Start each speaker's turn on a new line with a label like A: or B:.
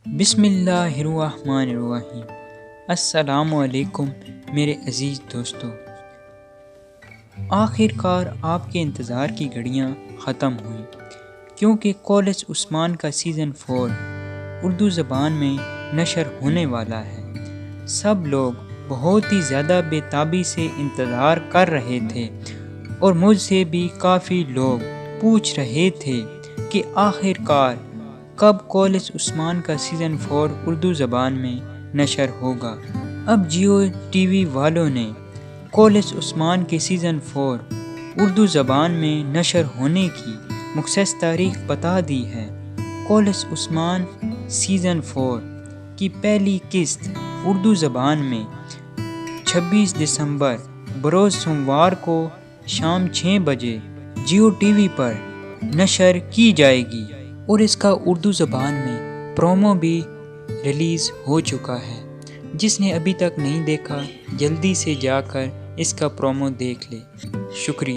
A: بسم اللہ الرحمن الرحیم۔ السلام علیکم میرے عزیز دوستو، آخر کار آپ کے انتظار کی گھڑیاں ختم ہوئیں، کیونکہ کالج عثمان کا سیزن 4 اردو زبان میں نشر ہونے والا ہے۔ سب لوگ بہت ہی زیادہ بے تابی سے انتظار کر رہے تھے، اور مجھ سے بھی کافی لوگ پوچھ رہے تھے کہ آخر کار کب کالج عثمان کا سیزن 4 اردو زبان میں نشر ہوگا۔ اب جیو ٹی وی والوں نے کالج عثمان کے سیزن 4 اردو زبان میں نشر ہونے کی مخصص تاریخ بتا دی ہے۔ کالج عثمان سیزن 4 کی پہلی قسط اردو زبان میں 26 دسمبر بروز سوموار کو شام 6 بجے جیو ٹی وی پر نشر کی جائے گی، اور اس کا اردو زبان میں پرومو بھی ریلیز ہو چکا ہے۔ جس نے ابھی تک نہیں دیکھا، جلدی سے جا کر اس کا پرومو دیکھ لے۔ شکریہ۔